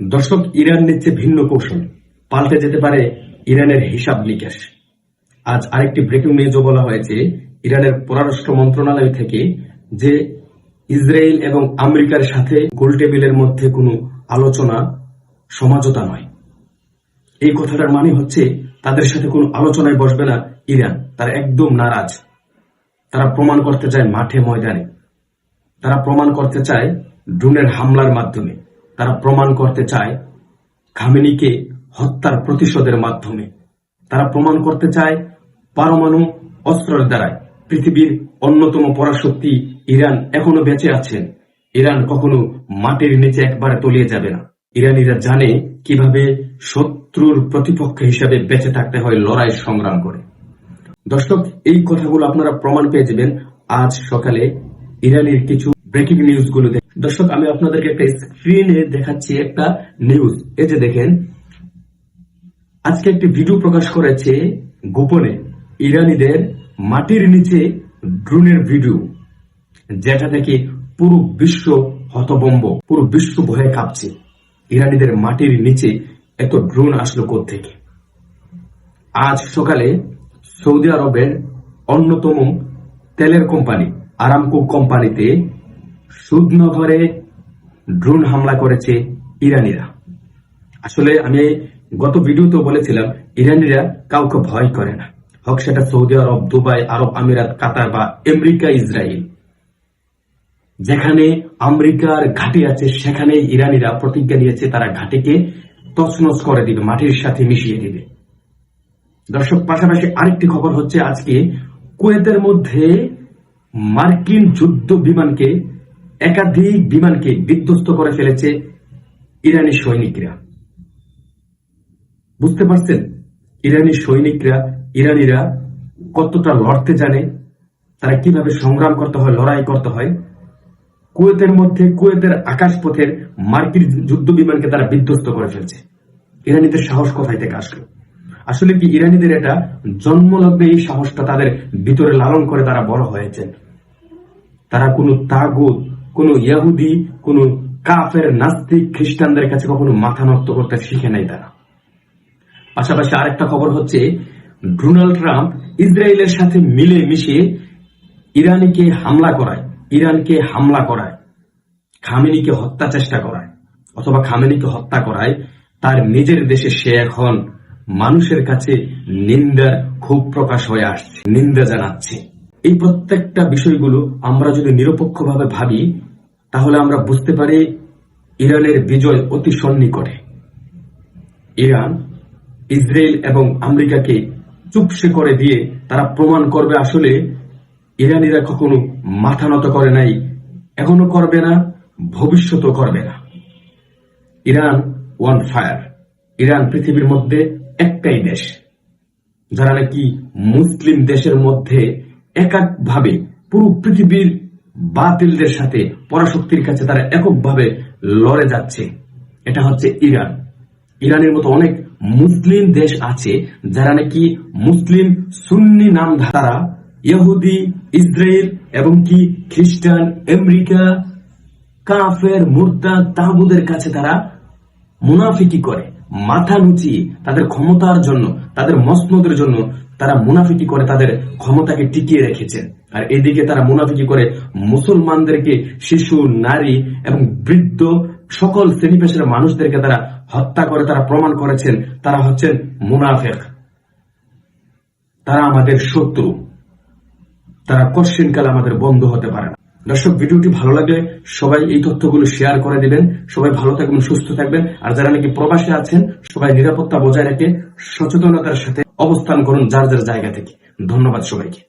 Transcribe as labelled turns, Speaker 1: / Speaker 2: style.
Speaker 1: দর্শক, ইরান নিচ্ছে ভিন্ন কৌশল, পাল্টে যেতে পারে ইরানের হিসাব নিকাশ। আজ আরেকটি ব্রেকিং নিউজও বলা হয়েছে ইরানের পররাষ্ট্র মন্ত্রণালয় থেকে যে ইসরায়েল এবং আমেরিকার সাথে গোল টেবিলের মধ্যে কোনো আলোচনা সমঝোতা নয়। এই কথাটার মানে হচ্ছে তাদের সাথে কোনো আলোচনায় বসবে না ইরান। তারা একদম নারাজ। তারা প্রমাণ করতে চায় মাঠে ময়দানে, তারা প্রমাণ করতে চায় ড্রোনের হামলার মাধ্যমে, তারা প্রমাণ করতে চায় খামেনিকে হত্যার প্রতিশোধের মাধ্যমে, তারা প্রমাণ করতে চায় পারমাণু অস্ত্রের দ্বারায় পৃথিবীর অন্যতম পরাশক্তি ইরান এখনো বেঁচে আছেন। ইরান কখনো মাটির নিচে একবারে তলিয়ে যাবে না। ইরানিরা জানে কিভাবে শত্রুর প্রতিপক্ষ হিসাবে বেঁচে থাকতে হয় লড়াই সংগ্রাম করে। দর্শক, এই কথাগুলো আপনারা প্রমাণ পেয়ে যাবেন আজ সকালে ইরানের কিছু ব্রেকিং নিউজ গুলো। দর্শক, আমি আপনাদেরকে একটা স্ক্রিনে দেখাচ্ছি একটা নিউজ। এই যে দেখেন, আজকে একটি ভিডিও প্রকাশ করেছে গোপনে ইরানিদের মাটির নিচে ড্রোনের ভিডিও, যেটা থেকে পুরো বিশ্ব হতভম্ব, পুরো বিশ্ব ভয়ে কাঁপছে। ইরানিদের মাটির নিচে এত ড্রোন আসলো কোত্থেকে? আজ সকালে সৌদি আরবের অন্যতম তেলের কোম্পানি আরামকো কোম্পানিতে সুদনগরে ড্রোন হামলা করেছে ইরানিরা। আসলে আমি গত ভিডিওতে বলেছিলাম ইরানিরা কাউকে ভয় করে না, হোক সেটা সৌদি আরব, দুবাই, আরব আমিরাত, কাতার বা আমেরিকা, ইসরায়েল। যেখানে আমেরিকার ঘাঁটি আছে সেখানে ইরানিরা প্রতিজ্ঞা নিয়েছে তারা ঘাঁটিকে তছনছ করে দিবে, মাটির সাথে মিশিয়ে দিবে। দর্শক, পাশাপাশি আরেকটি খবর হচ্ছে আজকে কুয়েতের মধ্যে মার্কিন যুদ্ধ বিমানকে, একাধিক বিমানকে বিধ্বস্ত করে ফেলেছে ইরানি সৈনিকরা। বুঝতে পারছেন ইরানি সৈনিকরা, ইরানিরা কতটা লড়তে জানে, তারা কিভাবে সংগ্রাম করতে হয়, লড়াই করতে হয়। কুয়েতের মধ্যে, কুয়েতের আকাশপথের মার্কিন যুদ্ধ বিমানকে তারা বিধ্বস্ত করে ফেলছে। ইরানিদের সাহস কোথায় থেকে আসলো? আসলে কি ইরানিদের এটা জন্মলগ্নে এই সাহসটা তাদের ভিতরে লালন করে তারা বড় হয়েছেন। তারা কোনো তাগুত, কোনো ইহুদি, কোনো কাফের, নাস্তিক, খ্রিস্টানদের কাছে কখনো মাথা নত করতে শিখে নাই তারা। পাশাপাশি আরেকটা খবর হচ্ছে ডোনাল্ড ট্রাম্প ইসরায়েলের সাথে মিলে মিশে ইরানকে হামলা করায়, খামেনিকে হত্যা চেষ্টা করায়, অথবা খামেনিকে হত্যা করায় তার নিজের দেশে সে এখন মানুষের কাছে নিন্দার ক্ষোভ প্রকাশ হয়ে আসছে, নিন্দা জানাচ্ছে। এই প্রত্যেকটা বিষয়গুলো আমরা যদি নিরপেক্ষভাবে ভাবি তাহলে আমরা বুঝতে পারি ইরানের বিজয় অতি সন্নিকটে। ইরান ইসরায়েল এবং আমেরিকাকে চুপসে করে দিয়ে তারা প্রমাণ করবে আসলে ইরানিরা কখনো মাথা নত করে নাই, এখনো করবে না, ভবিষ্যতেও করবে না। Iran one fire. ইরান পৃথিবীর মধ্যে একটাই দেশ যারা নাকি মুসলিম দেশের মধ্যে এককভাবে পুরো পৃথিবীর বাতিলদের সাথে, পরাশক্তির কাছে তারা এককভাবে লড়ে যাচ্ছে। এটা হচ্ছে ইরান। ইরানের মতো অনেক মুসলিম দেশ আছে যারা নাকি মুসলিম সুন্নি নাম, তারা ইহুদি, ইসরায়েল এবং কি খ্রিস্টান, আমেরিকা, কাফের, মুরতাদ, তাগুদের কাছে তারা মুনাফিকি করে, মাথা নুচিয়ে তাদের ক্ষমতার জন্য, তাদের মসনদের জন্য তারা মুনাফিকি করে তাদের ক্ষমতাকে টিকিয়ে রেখেছেন। আর এদিকে তারা মুনাফিকি করে মুসলমানদেরকে, শিশু, নারী এবং বৃদ্ধ সকল শ্রেণী পেশার মানুষদেরকে তারা হত্যা করে। তারা প্রমাণ করেছেন তারা হচ্ছেন মুনাফিক, তারা আমাদের শত্রু, তারা কোশ্চিনকাল আমাদের বন্ধু হতে পারে না। দর্শক, ভিডিওটি ভালো লাগলে সবাই এই তথ্যগুলো শেয়ার করে দিবেন। সবাই ভালো থাকবেন, সুস্থ থাকবেন। আর যারা নাকি প্রবাসে আছেন সবাই নিরাপত্তা বজায় রেখে সচেতনতার সাথে অবস্থান করুন যার যার জায়গা থেকে। ধন্যবাদ সবাইকে।